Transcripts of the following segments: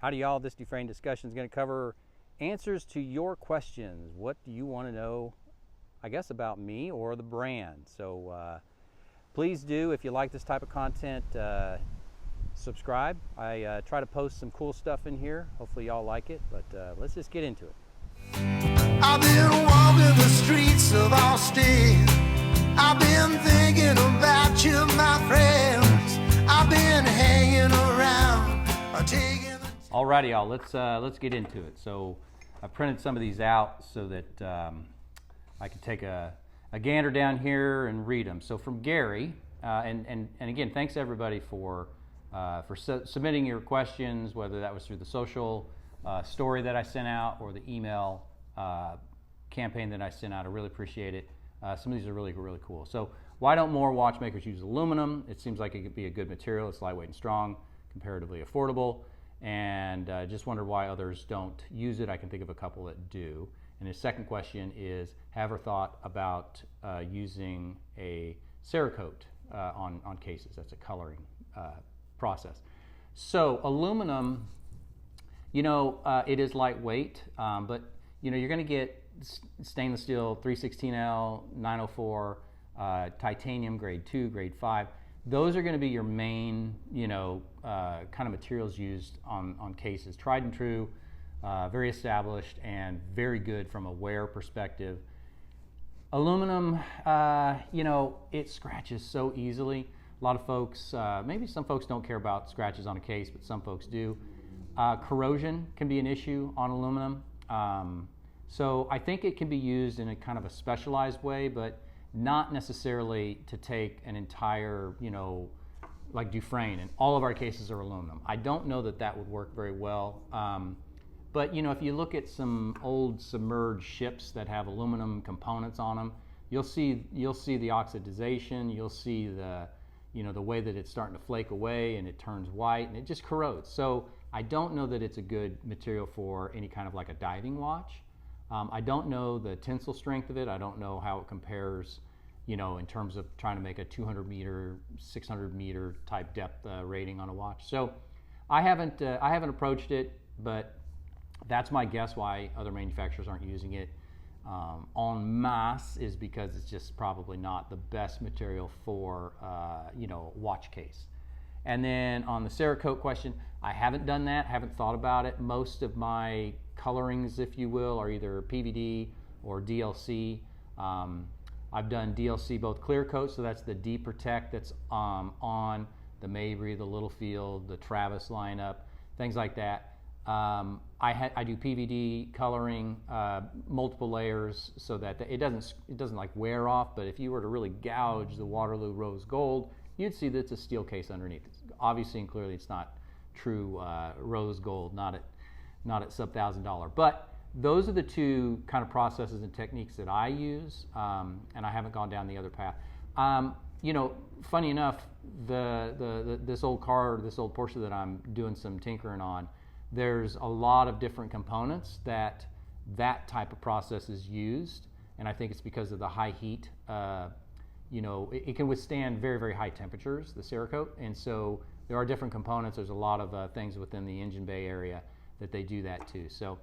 Howdy y'all, this DuFrane Discussion is going to cover answers to your questions. What do you want to know, I guess, about me or the brand? So please do, if you like this type of content, subscribe. I try to post some cool stuff in here. Hopefully y'all like it, but let's just get into it. I've been walking the streets of Austin. I've been thinking about you, my friends. I've been hanging around, taking. Alrighty, y'all. Let's get into it. So I printed some of these out so that I can take a gander down here and read them. So from Gary, and again, thanks everybody for submitting your questions, whether that was through the social story that I sent out or the email campaign that I sent out. I really appreciate it. Some of these are really cool. So why don't more watchmakers use aluminum? It seems like it could be a good material. It's lightweight and strong, comparatively affordable, and just wondered why others don't use it. I can think of a couple that do. And his second question is, have ever thought about using a Cerakote on cases? That's a coloring process. So aluminum, it is lightweight, but you're going to get stainless steel 316L, 904, titanium grade 2, grade 5. Those are going to be your main, kind of materials used on cases. Tried and true, very established, and very good from a wear perspective. Aluminum, it scratches so easily. A lot of folks, maybe some folks don't care about scratches on a case, but some folks do. Corrosion can be an issue on aluminum. So I think it can be used in a kind of a specialized way, but not necessarily to take an entire, like DuFrane, and all of our cases are aluminum. I don't know that that would work very well. But if you look at some old submerged ships that have aluminum components on them, you'll see the oxidization. You'll see the way that it's starting to flake away and it turns white and it just corrodes. So I don't know that it's a good material for any kind of like a diving watch. I don't know the tensile strength of it. I don't know how it compares, in terms of trying to make a 200 meter, 600 meter type depth rating on a watch. So I haven't approached it, but that's my guess why other manufacturers aren't using it en masse, is because it's just probably not the best material for watch case. And then on the Cerakote question, I haven't done that, haven't thought about it. Most of my colorings, if you will, are either PVD or DLC. I've done DLC both clear coat, so that's the D Protect that's on the Mabry, the Littlefield, the Travis lineup, things like that. I do PVD coloring, multiple layers, so that it doesn't like wear off. But if you were to really gouge the Waterloo Rose Gold, you'd see that it's a steel case underneath. Obviously and clearly, it's not true rose gold, not at sub $1,000. But those are the two kind of processes and techniques that I use, and I haven't gone down the other path. Funny enough, this old Porsche that I'm doing some tinkering on, there's a lot of different components that type of process is used, and I think it's because of the high heat. It can withstand very high temperatures, the Cerakote, and so there are different components. There's a lot of things within the engine bay area that they do that too. So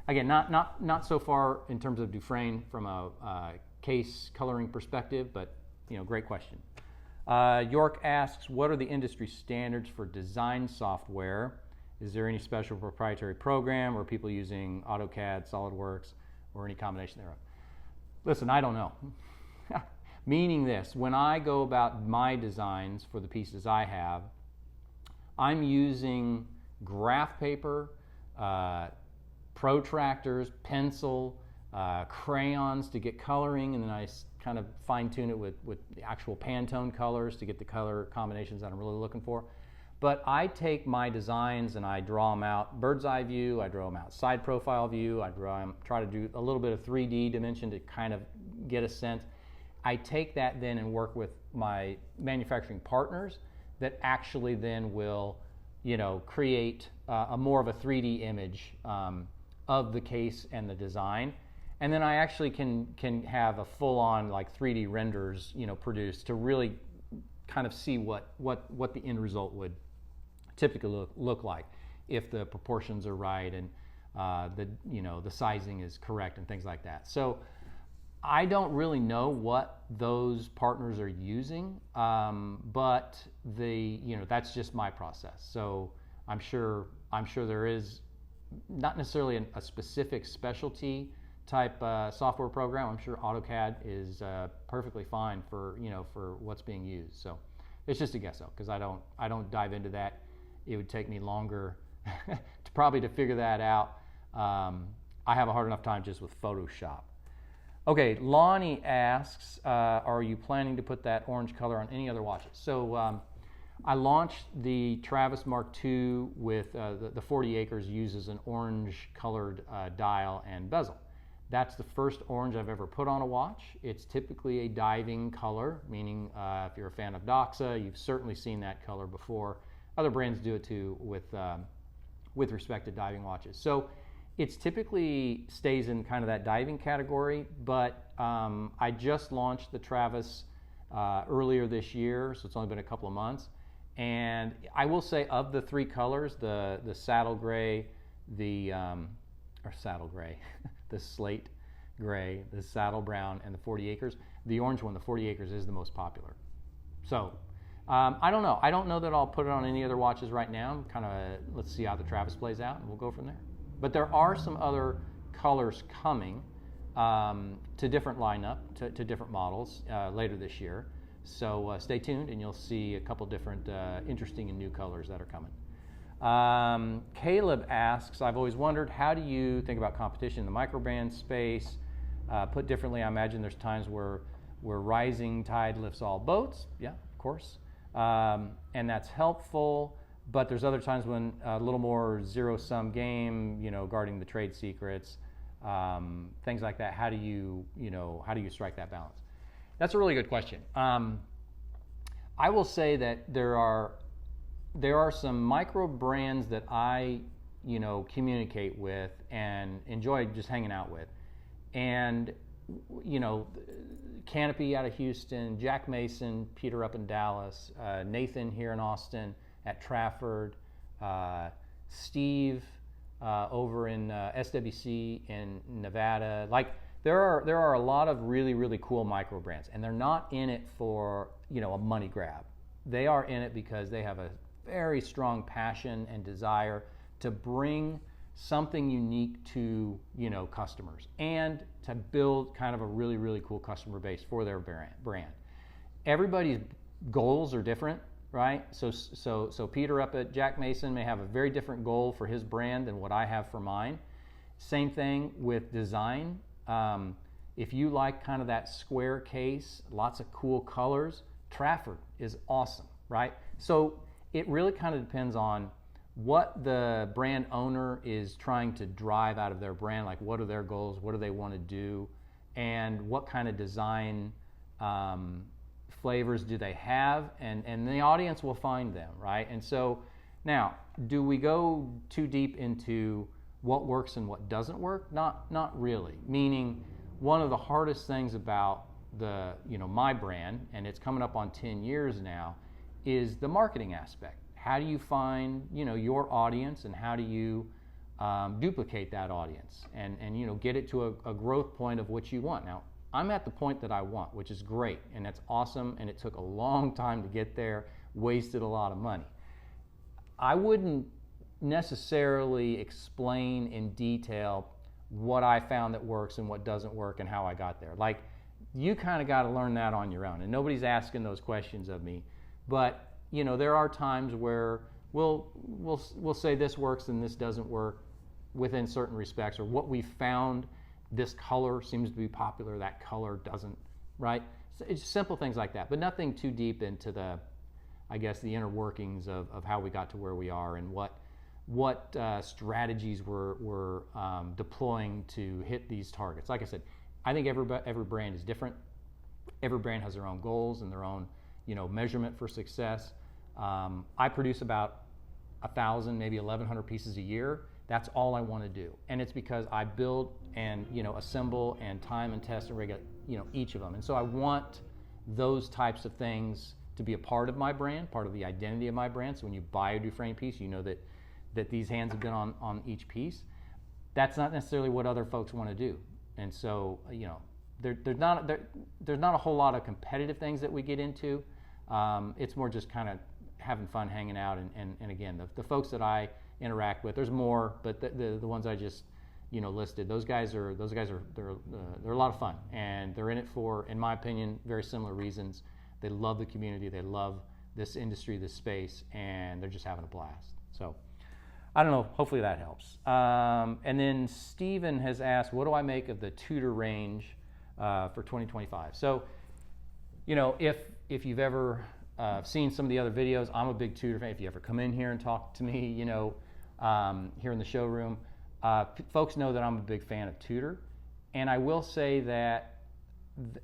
again, not so far in terms of DuFrane from a case coloring perspective, but great question. York asks, what are the industry standards for design software? Is there any special proprietary program, or people using AutoCAD, SolidWorks, or any combination thereof? Listen, I don't know. Meaning this, when I go about my designs for the pieces I have, I'm using graph paper, protractors, pencil, crayons to get coloring, and then I kind of fine tune it with the actual Pantone colors to get the color combinations that I'm really looking for. But I take my designs and I draw them out bird's eye view, I draw them out side profile view, I try to do a little bit of 3D dimension to kind of get a sense. I take that then and work with my manufacturing partners that actually then will, create a more of a 3D image of the case and the design. And then I actually can have a full-on like 3D renders, produced to really kind of see what the end result would typically look like. if the proportions are right and the sizing is correct and things like that. So I don't really know what those partners are using, but that's just my process. So I'm sure there is not necessarily a specific specialty type software program. I'm sure AutoCAD is perfectly fine for what's being used. So it's just a guess though, because I don't dive into that. It would take me longer to figure that out. I have a hard enough time just with Photoshop. Okay, Lonnie asks, are you planning to put that orange color on any other watches? So I launched the Travis Mark II with the 40 acres uses an orange colored dial and bezel. That's the first orange I've ever put on a watch. It's typically a diving color, meaning if you're a fan of Doxa, you've certainly seen that color before. Other brands do it too with respect to diving watches. So it's typically stays in kind of that diving category, but I just launched the Travis earlier this year, so it's only been a couple of months. And I will say, of the three colors, the saddle gray, the slate gray, the saddle brown, and the 40 acres, the orange one, the 40 acres, is the most popular. So I don't know. I don't know that I'll put it on any other watches right now. Let's see how the Travis plays out, and we'll go from there. But there are some other colors coming to different lineup, to different models later this year. So stay tuned, and you'll see a couple different interesting and new colors that are coming. Caleb asks, I've always wondered, how do you think about competition in the microbrand space? Put differently, I imagine there's times where rising tide lifts all boats. Yeah, of course. And that's helpful. But there's other times when a little more zero-sum game, guarding the trade secrets, things like that. How do you strike that balance? That's a really good question. I will say that there are some micro brands that I communicate with and enjoy just hanging out with, and Canopy out of Houston, Jack Mason, Peter up in Dallas, Nathan here in Austin, at Trafford, Steve over in SWC in Nevada. Like there are a lot of really, really cool micro brands, and they're not in it for a money grab. They are in it because they have a very strong passion and desire to bring something unique to customers and to build kind of a really, really cool customer base for their brand. Everybody's goals are different, right? So Peter up at Jack Mason may have a very different goal for his brand than what I have for mine. Same thing with design. If you like kind of that square case, lots of cool colors, Trafford is awesome, right? So it really kind of depends on what the brand owner is trying to drive out of their brand. Like, what are their goals? What do they want to do? And what kind of design flavors do they have? And the audience will find them, right? And so now, do we go too deep into what works and what doesn't work? Not really. Meaning, one of the hardest things about my brand, and it's coming up on 10 years now, is the marketing aspect. How do you find your audience, and how do you duplicate that audience and get it to a growth point of what you want? Now, I'm at the point that I want, which is great, and that's awesome, and it took a long time to get there, wasted a lot of money. I wouldn't necessarily explain in detail what I found that works and what doesn't work and how I got there. Like, you kind of got to learn that on your own, and nobody's asking those questions of me. But there are times where we'll say this works and this doesn't work within certain respects, or what we found, this color seems to be popular, that color doesn't, right? So it's simple things like that, but nothing too deep into the inner workings of how we got to where we are and what strategies we're deploying to hit these targets. Like I said, I think every brand is different. Every brand has their own goals and their own measurement for success. I produce about 1,000, maybe 1,100 pieces a year. That's all I want to do, and it's because I build and assemble and time and test and regulate each of them. And so I want those types of things to be a part of my brand, part of the identity of my brand. So when you buy a DuFrane piece, you know that that these hands have been on each piece. That's not necessarily what other folks want to do. And so, you know, there's not a whole lot of competitive things that we get into. It's more just kind of having fun, hanging out, and again, the folks that I interact with, there's more, but the ones I just, you know, listed, those guys are they're a lot of fun, and they're in it for, in my opinion, very similar reasons. They love the community, they love this industry, this space, and they're just having a blast. So I don't know, hopefully that helps. And then Steven has asked, what do I make of the Tudor range for 2025? So, you know, if you've ever seen some of the other videos, I'm a big Tudor fan. If you ever come in here and talk to me, you know, here in the showroom, folks know that I'm a big fan of Tudor. And I will say that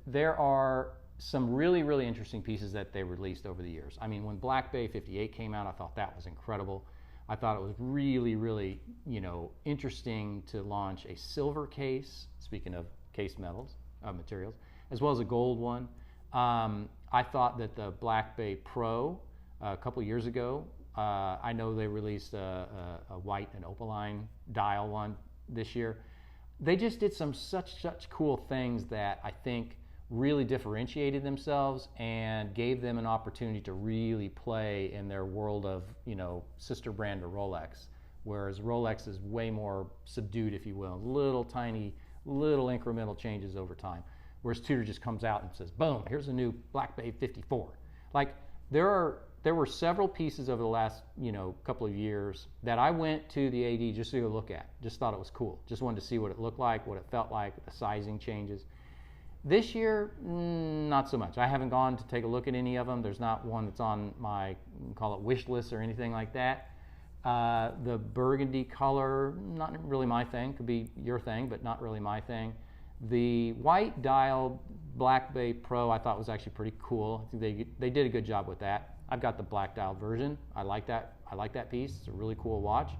there are some really, really interesting pieces that they released over the years. I mean, when Black Bay 58 came out, I thought that was incredible. I thought it was really, really, you know, interesting to launch a silver case, speaking of case materials, as well as a gold one. I thought that the Black Bay Pro a couple years ago, I know they released a white and opaline dial one this year. They just did such cool things that I think really differentiated themselves and gave them an opportunity to really play in their world of, you know, sister brand to Rolex, whereas Rolex is way more subdued, if you will, little tiny, little incremental changes over time. Whereas Tudor just comes out and says, boom, here's a new Black Bay 54. Like there were several pieces over the last, you know, couple of years that I went to the AD just to go look at. Just thought it was cool. Just wanted to see what it looked like, what it felt like, the sizing changes. This year, not so much. I haven't gone to take a look at any of them. There's not one that's on my, call it wish list or anything like that. The burgundy color, not really my thing. Could be your thing, but not really my thing. The white dial Black Bay Pro I thought was actually pretty cool. I think they did a good job with that. I've got the black dial version. I like that piece. It's a really cool watch.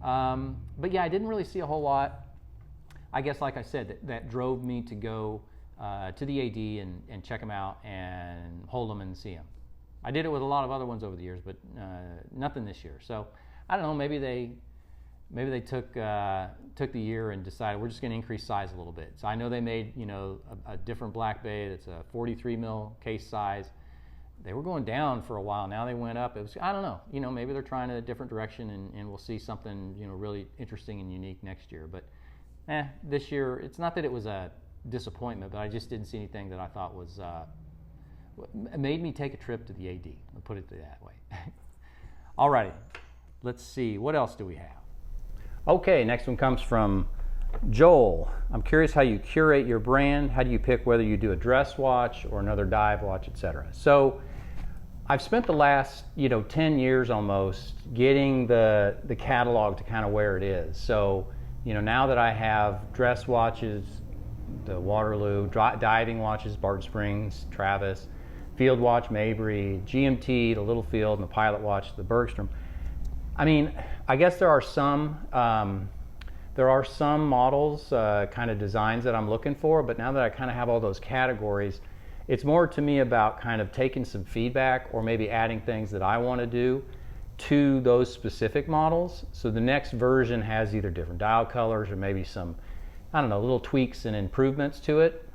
But yeah, I didn't really see a whole lot. I guess, like I said, that drove me to go to the AD and check them out and hold them and see them. I did it with a lot of other ones over the years, but nothing this year. So I don't know. Maybe they took the year and decided we're just going to increase size a little bit. So I know they made, you know, a different Black Bay that's a 43 mil case size. They were going down for a while. Now they went up. It was, I don't know. You know, maybe they're trying a different direction, and we'll see something, you know, really interesting and unique next year. But this year, it's not that it was a disappointment, but I just didn't see anything that I thought was made me take a trip to the AD. I'll put it that way. All righty. Let's see. What else do we have? Okay, next one comes from Joel. I'm curious how you curate your brand. How do you pick whether you do a dress watch or another dive watch, etc.? So I've spent the last, you know, 10 years almost getting the catalog to kind of where it is. So, you know, now that I have dress watches, the Waterloo, diving watches, Barton Springs, Travis, field watch, Mabry, GMT, the Littlefield, and the pilot watch, the Bergstrom. I mean, I guess there are some models, kind of designs that I'm looking for, but now that I kind of have all those categories, it's more to me about kind of taking some feedback or maybe adding things that I want to do to those specific models. So the next version has either different dial colors or maybe some, I don't know, little tweaks and improvements to it.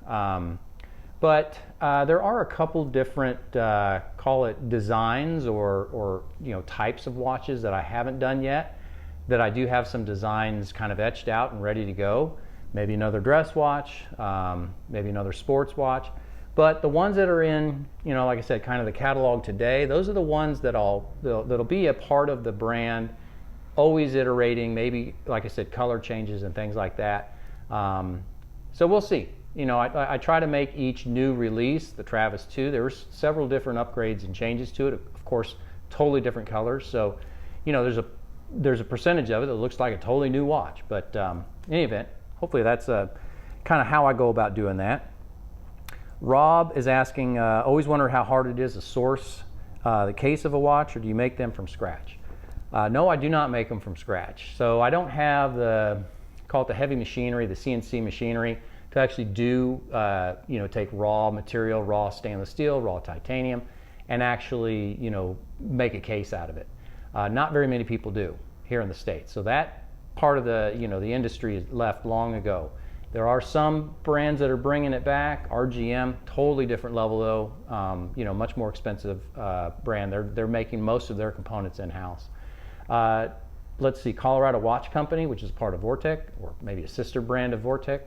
But there are a couple different, call it designs or you know, types of watches that I haven't done yet, that I do have some designs kind of etched out and ready to go. Maybe another dress watch, maybe another sports watch. But the ones that are in, you know, like I said, kind of the catalog today, those are the ones that'll be a part of the brand, always iterating, maybe, like I said, color changes and things like that. So we'll see. You know, I try to make each new release, the Travis 2, there were several different upgrades and changes to it. Of course, totally different colors. So, you know, there's a percentage of it that looks like a totally new watch. But in any event, hopefully that's kind of how I go about doing that. Rob is asking, always wonder how hard it is to source the case of a watch, or do you make them from scratch? No, I do not make them from scratch. So I don't have call it the heavy machinery, the CNC machinery, to actually do, you know, take raw material, raw stainless steel, raw titanium, and actually, you know, make a case out of it. Not very many people do. here in the States. So that part of the the industry is left long ago. There are some brands that are bringing it back. RGM, totally different level though. Much more expensive brand. They're making most of their components in-house. Let's see, Colorado Watch Company, which is part of Vortec, or maybe a sister brand of Vortec.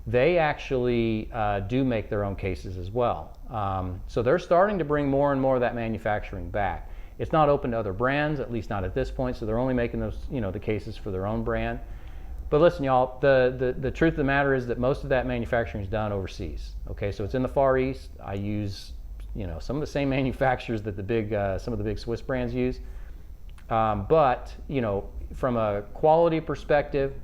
They actually do make their own cases as well. So they're starting to bring more and more of that manufacturing back. It's not open to other brands, at least not at this point, so they're only making those, the cases for their own brand. But listen, y'all, the truth of the matter is that most of that manufacturing is done overseas. Okay, so it's in the Far East. I use, some of the same manufacturers that some of the big Swiss brands use. But, from a quality perspective,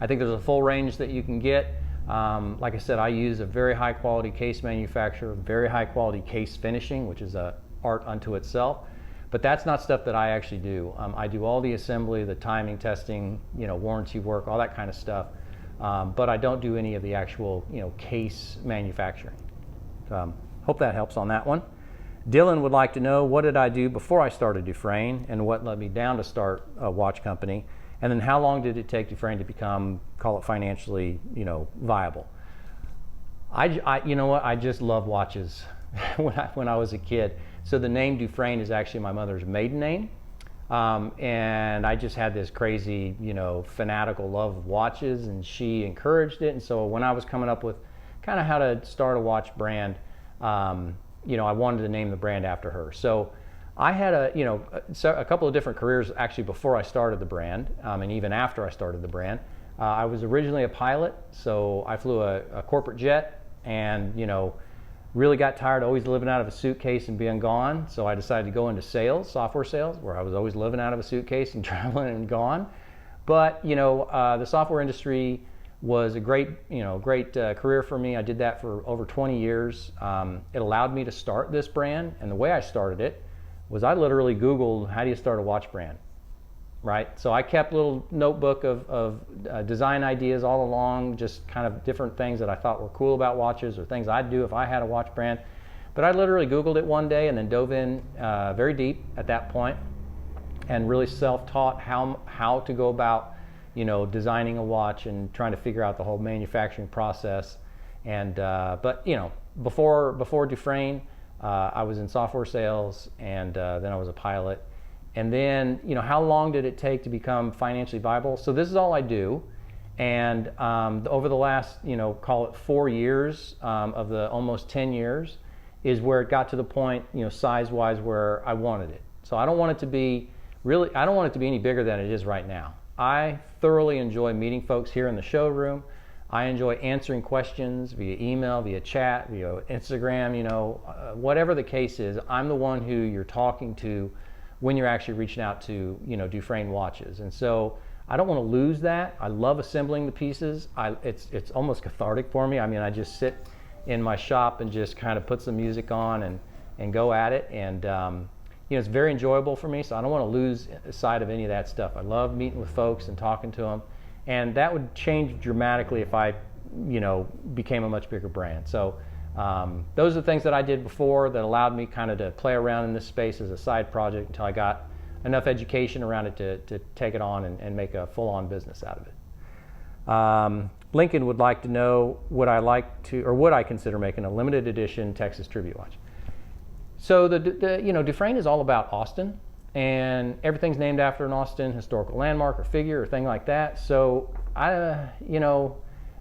I think there's a full range that you can get. Like I said, I use a very high quality case manufacturer, very high quality case finishing, which is an art unto itself. But that's not stuff that I actually do. I do all the assembly, the timing testing, warranty work, all that kind of stuff. But I don't do any of the actual, case manufacturing. Hope that helps on that one. Dylan would like to know, what did I do before I started DuFrane and what led me down to start a watch company? And then how long did it take DuFrane to become, call it financially, viable? I just love watches when I was a kid. So the name DuFrane is actually my mother's maiden name. And I just had this crazy, fanatical love of watches, and she encouraged it. And so when I was coming up with kind of how to start a watch brand, I wanted to name the brand after her. So I had a couple of different careers actually before I started the brand, and even after I started the brand. I was originally a pilot, so I flew a corporate jet, and really got tired of always living out of a suitcase and being gone. So I decided to go into sales, software sales, where I was always living out of a suitcase and traveling and gone. But the software industry was a great career for me. I did that for over 20 years. It allowed me to start this brand, and the way I started it was I literally Googled, how do you start a watch brand, right? So I kept a little notebook of design ideas all along, just kind of different things that I thought were cool about watches or things I'd do if I had a watch brand. But I literally Googled it one day and then dove in very deep at that point and really self-taught how to go about designing a watch and trying to figure out the whole manufacturing process. And but before DuFrane, I was in software sales, and then I was a pilot. And then, how long did it take to become financially viable? So this is all I do. And over the last, call it 4 years of the almost 10 years is where it got to the point, size-wise, where I wanted it. So I don't want it to be any bigger than it is right now. I thoroughly enjoy meeting folks here in the showroom. I enjoy answering questions via email, via chat, via Instagram, whatever the case is. I'm the one who you're talking to when you're actually reaching out to, DuFrane watches. And so I don't want to lose that. I love assembling the pieces. It's almost cathartic for me. I mean, I just sit in my shop and just kind of put some music on and go at it. And, it's very enjoyable for me, so I don't want to lose sight of any of that stuff. I love meeting with folks and talking to them. And that would change dramatically if I, became a much bigger brand. So those are the things that I did before that allowed me kind of to play around in this space as a side project until I got enough education around it to take it on and make a full-on business out of it. Lincoln would like to know, would I consider making a limited edition Texas tribute watch? So DuFrane is all about Austin, and everything's named after an Austin historical landmark or figure or thing like that. So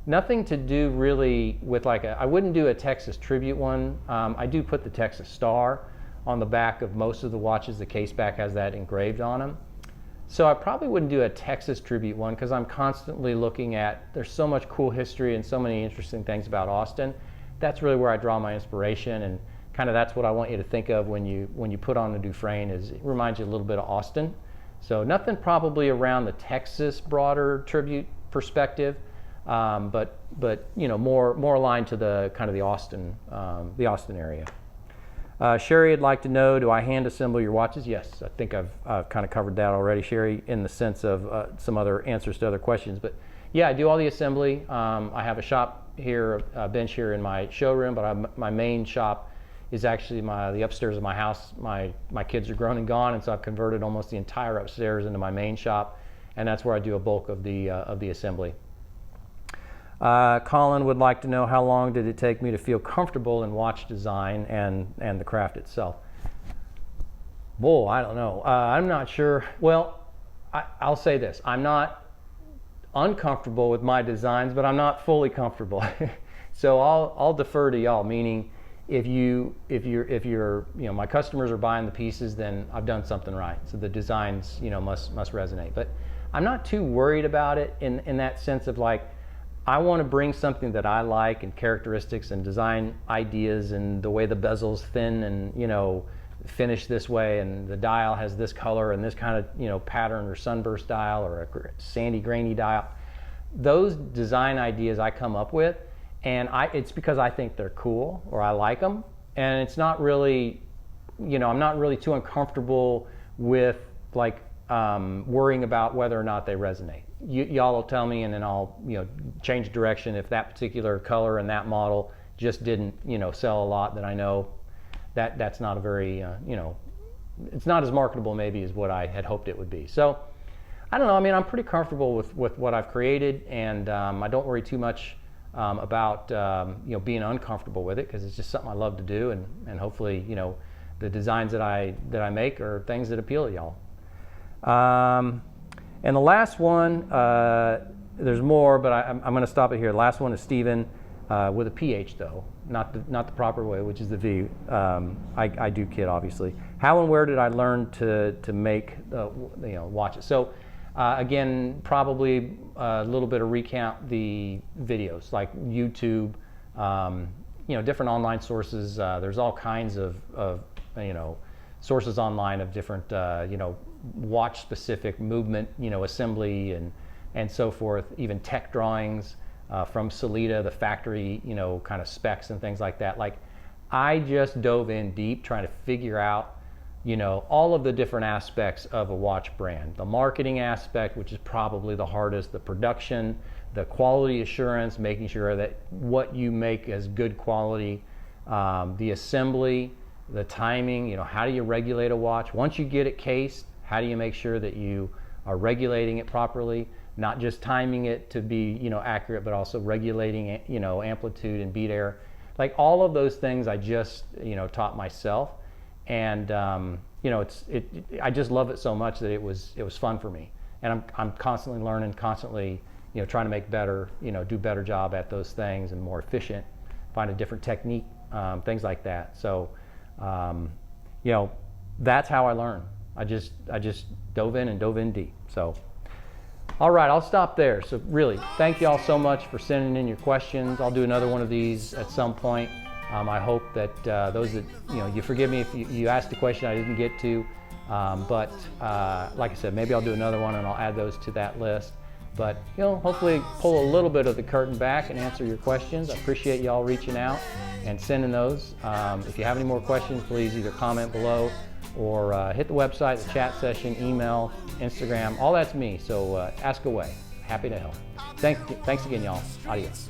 nothing to do really with I wouldn't do a Texas tribute one. I do put the Texas star on the back of most of the watches. The case back has that engraved on them. So I probably wouldn't do a Texas tribute one because I'm constantly looking at, there's so much cool history and so many interesting things about Austin. That's really where I draw my inspiration, and kind of that's what I want you to think of when you put on the DuFrane, is it reminds you a little bit of Austin. So nothing probably around the Texas broader tribute perspective, but more aligned to the kind of the Austin area. Sherry would like to know, do I hand assemble your watches? Yes, I think I've kind of covered that already, Sherry, in the sense of some other answers to other questions. But yeah, I do all the assembly. I have a shop here, a bench here in my showroom, but my main shop is actually the upstairs of my house. My kids are grown and gone, and so I've converted almost the entire upstairs into my main shop, and that's where I do a bulk of the assembly. Colin would like to know, how long did it take me to feel comfortable in watch design and the craft itself? Whoa, I don't know. I'm not sure. Well, I'll say this. I'm not uncomfortable with my designs, but I'm not fully comfortable. So I'll defer to y'all, meaning if you're my customers are buying the pieces, then I've done something right. So the designs, must resonate. But I'm not too worried about it in that sense of like, I want to bring something that I like and characteristics and design ideas and the way the bezel's thin and finish this way and the dial has this color and this kind of pattern or sunburst dial or a sandy grainy dial. Those design ideas I come up with, and it's because I think they're cool or I like them, and it's not really, I'm not really too uncomfortable with like worrying about whether or not they resonate. Y'all will tell me, and then I'll change direction if that particular color and that model just didn't sell a lot. That I know that's not a very it's not as marketable maybe as what I had hoped it would be. So I don't know. I mean, I'm pretty comfortable with what I've created, and I don't worry too much about being uncomfortable with it, because it's just something I love to do, and hopefully the designs that I make are things that appeal to y'all. And the last one, there's more, but I'm going to stop it here. The last one is Stephen, with a PH though, not the proper way, which is the V. I do kid, obviously. How and where did I learn to make watches? So again, probably a little bit of recount the videos, like YouTube, different online sources. There's all kinds of sources online of different watch specific movement assembly and so forth, even tech drawings from Solita, the factory kind of specs and things like that. Like, I just dove in deep trying to figure out all of the different aspects of a watch brand. The marketing aspect, which is probably the hardest, the production, the quality assurance, making sure that what you make is good quality, the assembly, the timing, how do you regulate a watch? Once you get it cased, how do you make sure that you are regulating it properly, not just timing it to be accurate, but also regulating amplitude and beat error. Like, all of those things I just taught myself, and I just love it so much that it was fun for me, and I'm constantly learning, constantly trying to make better, do better job at those things and more efficient, find a different technique, things like that. So that's how I learn. I just dove in deep. So, all right, I'll stop there. So really, thank you all so much for sending in your questions. I'll do another one of these at some point. I hope that those that, you forgive me if you asked a question I didn't get to, but like I said, maybe I'll do another one and I'll add those to that list. But hopefully pull a little bit of the curtain back and answer your questions. I appreciate y'all reaching out and sending those. If you have any more questions, please either comment below or hit the website, the chat session, email, Instagram. All that's me. So ask away. Happy to help. Thanks again, y'all. Adios.